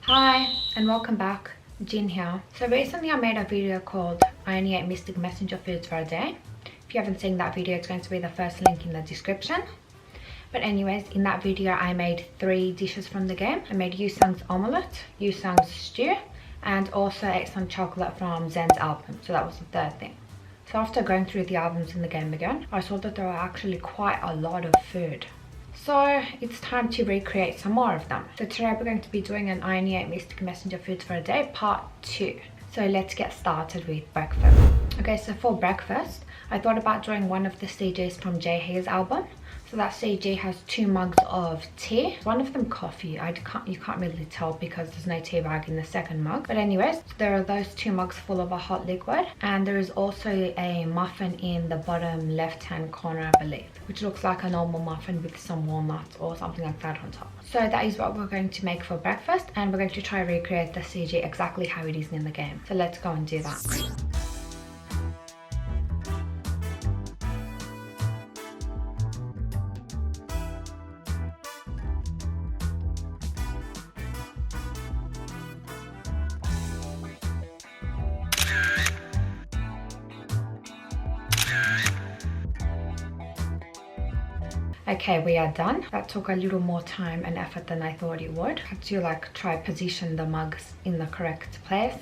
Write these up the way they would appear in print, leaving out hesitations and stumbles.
Hi and welcome back, Jin here. So recently I made a video called I only ate Mystic Messenger foods for a day. If you haven't seen that video, it's going to be the first link in the description. But anyways, in that video I made 3 dishes from the game. I made Yusang's omelette, Yusang's stew, and also ate some chocolate from Zen's album. So that was the third thing. So after going through the albums in the game again, I saw that there are actually quite a lot of food. So it's time to recreate some more of them. So today we're going to be doing an I only ate Mystic Messenger foods for a day part 2. So let's get started with breakfast. Okay, so for breakfast, I thought about doing one of the CGs from Jaehae's album. So that CG has 2 mugs of tea, one of them coffee. You can't really tell because there's no tea bag in the second mug. But anyways, there are those 2 mugs full of a hot liquid, and there is also a muffin in the bottom left hand corner, I believe, which looks like a normal muffin with some walnuts or something like that on top. So that is what we're going to make for breakfast, and we're going to try recreate the CG exactly how it is in the game. So let's go and do that. Okay, we are done. That took a little more time and effort than I thought it would. I had to try position the mugs in the correct place,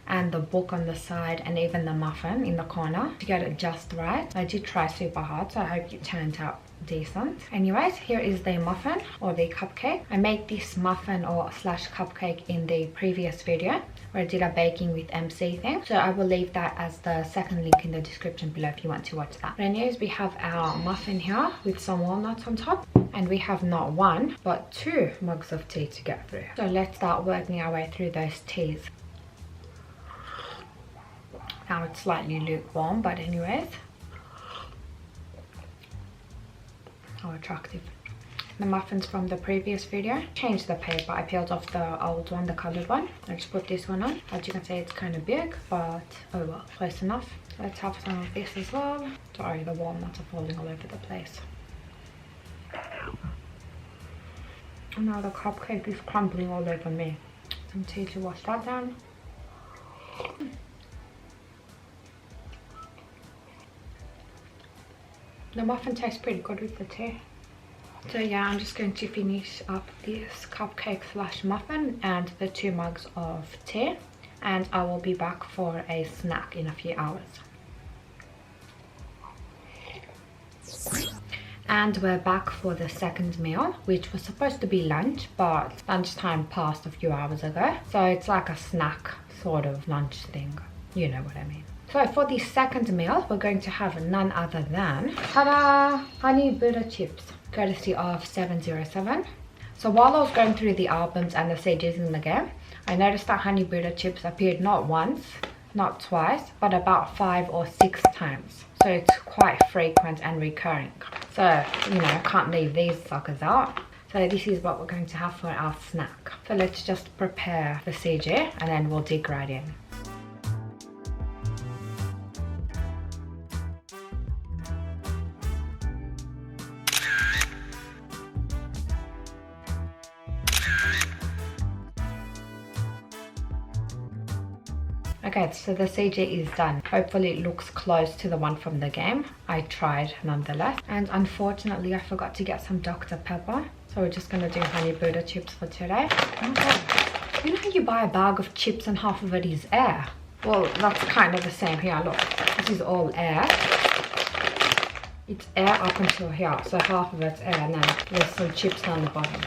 and the book on the side, and even the muffin in the corner to get it just right. I did try super hard, so I hope it turned out decent. Anyways, here is the muffin or the cupcake. I made this muffin or slash cupcake in the previous video where I did a baking with MC thing, so I will leave that as the second link in the description below if you want to watch that. But anyways, we have our muffin here with some walnuts on top, and we have not 1 but 2 mugs of tea to get through. So let's start working our way through those teas. Now it's slightly lukewarm, but anyways, how attractive. The muffins from the previous video. Changed the paper. I peeled off the old one, the coloured one. I just put this one on. As you can see, it's kind of big, but oh well, close enough. Let's have some of this as well. Sorry, the walnuts are falling all over the place. And now the cupcake is crumbling all over me. Some tea to wash that down. The muffin tastes pretty good with the tea. So yeah, I'm just going to finish up this cupcake slash muffin and the 2 mugs of tea, and I will be back for a snack in a few hours. And we're back for the second meal, which was supposed to be lunch, but lunchtime passed a few hours ago. So it's like a snack sort of lunch thing. You know what I mean. So for the second meal, we're going to have none other than, ta-da! Honey Butter chips, courtesy of 707. So while I was going through the albums and the CGs in the game, I noticed that Honey Butter chips appeared not once, not twice, but about 5 or 6 times. So it's quite frequent and recurring. So, you know, can't leave these suckers out. So this is what we're going to have for our snack. So let's just prepare the CG and then we'll dig right in. Okay, so the CG is done. Hopefully it looks close to the one from the game. I tried nonetheless. And unfortunately I forgot to get some Dr. Pepper. So we're just gonna do Honey Butter chips for today. Okay. You know how you buy a bag of chips and half of it is air? Well, that's kind of the same here. Look, this is all air. It's air up until here, so half of it's air, and then there's some chips down the bottom.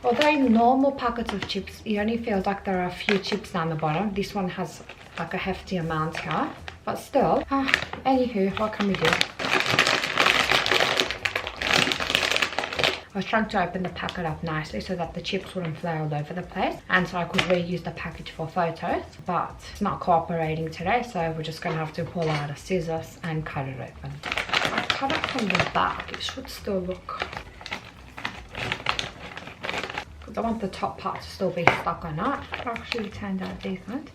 Although in normal packets of chips, it only feels like there are a few chips down the bottom. This one has like a hefty amount here, but still. Anywho, what can we do? I was trying to open the packet up nicely so that the chips wouldn't fly all over the place, and so I could reuse the package for photos, but it's not cooperating today, so we're just gonna have to pull out a scissors and cut it open. I cut it from the back. It should still look, because I want the top part to still be stuck on it. It actually turned out decent.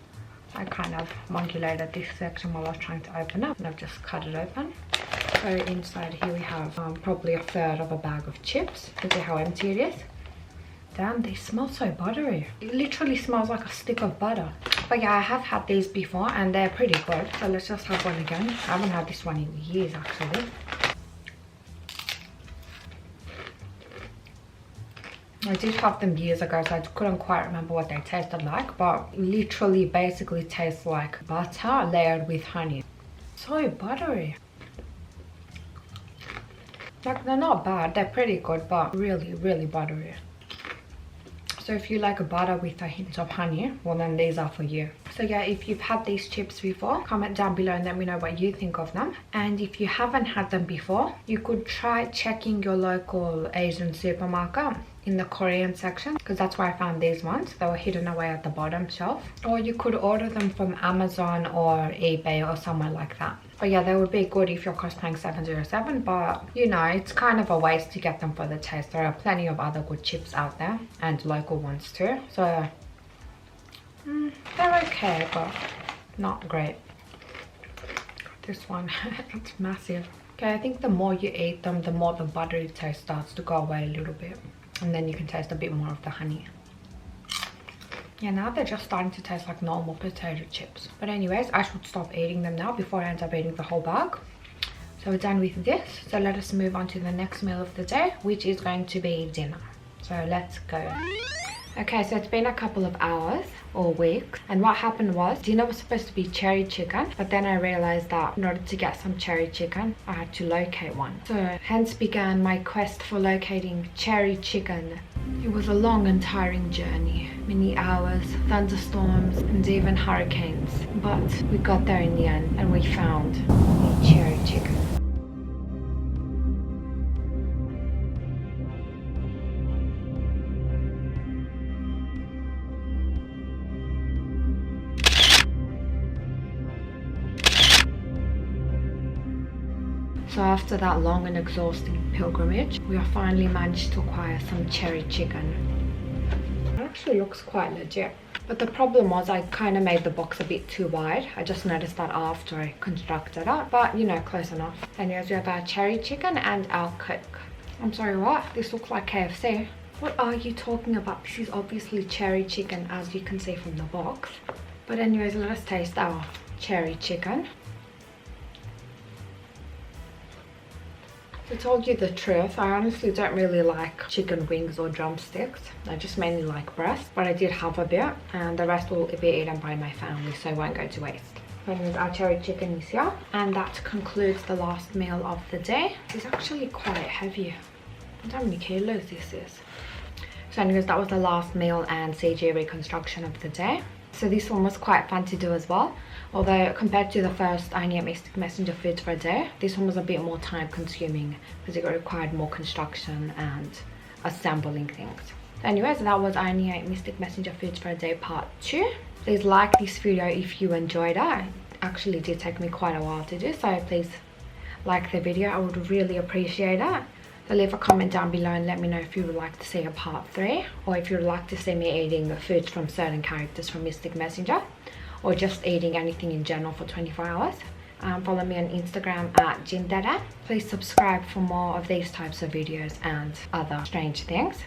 I kind of mongulated this section while I was trying to open it, and I've just cut it open. So inside here we have probably a third of a bag of chips. You can see how empty it is. Damn, they smell so buttery. It literally smells like a stick of butter. But yeah, I have had these before and they're pretty good. So let's just have one again. I haven't had this one in years actually. I did have them years ago, so I couldn't quite remember what they tasted like. But literally basically tastes like butter layered with honey. So buttery. Like, they're not bad, they're pretty good, but really, really buttery. So if you like a butter with a hint of honey, well then these are for you. So yeah, if you've had these chips before, comment down below and let me know what you think of them. And if you haven't had them before, you could try checking your local Asian supermarket in the Korean section, because that's where I found these ones. They were hidden away at the bottom shelf. Or you could order them from Amazon or eBay or somewhere like that. But yeah, they would be good if you're cosplaying 707, but you know, it's kind of a waste to get them for the taste. There are plenty of other good chips out there and local ones too. So they're okay, but not great. This one, it's massive. Okay, I think the more you eat them, the more the buttery taste starts to go away a little bit. And then you can taste a bit more of the honey. Yeah, now they're just starting to taste like normal potato chips. But anyways, I should stop eating them now before I end up eating the whole bag. So we're done with this. So let us move on to the next meal of the day, which is going to be dinner. So let's go. Okay, so it's been a couple of hours or weeks, and what happened was dinner was supposed to be cherry chicken, but then I realized that in order to get some cherry chicken I had to locate one. So hence began my quest for locating cherry chicken. It was a long and tiring journey, many hours, thunderstorms and even hurricanes, but we got there in the end and we found the cherry chicken. So after that long and exhausting pilgrimage, we have finally managed to acquire some cherry chicken. It actually looks quite legit. But the problem was I kind of made the box a bit too wide. I just noticed that after I constructed it, but you know, close enough. Anyways, we have our cherry chicken and our Coke. I'm sorry, what? This looks like KFC. What are you talking about? This is obviously cherry chicken, as you can see from the box. But anyways, let us taste our cherry chicken. To tell you the truth, I honestly don't really like chicken wings or drumsticks. I just mainly like breast, but I did have a bit and the rest will be eaten by my family, so it won't go to waste. Anyways, our cherry chicken is here, and that concludes the last meal of the day. It's actually quite heavy. I wonder how many kilos this is. So anyways, that was the last meal and CG reconstruction of the day. So this one was quite fun to do as well. Although compared to the first I Only Ate Mystic Messenger Foods for a Day, this one was a bit more time consuming because it required more construction and assembling things. Anyways, that was I Only Ate Mystic Messenger Foods for a Day part 2. Please like this video if you enjoyed it. It actually did take me quite a while to do, so please like the video. I would really appreciate it. So leave a comment down below and let me know if you would like to see a part 3, or if you would like to see me eating foods from certain characters from Mystic Messenger, or just eating anything in general for 24 hours. Follow me on Instagram at Jindere. Please subscribe for more of these types of videos and other strange things.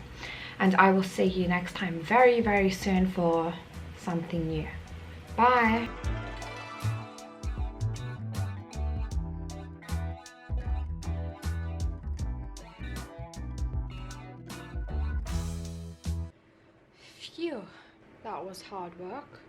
And I will see you next time very, very soon for something new. Bye! Phew, that was hard work.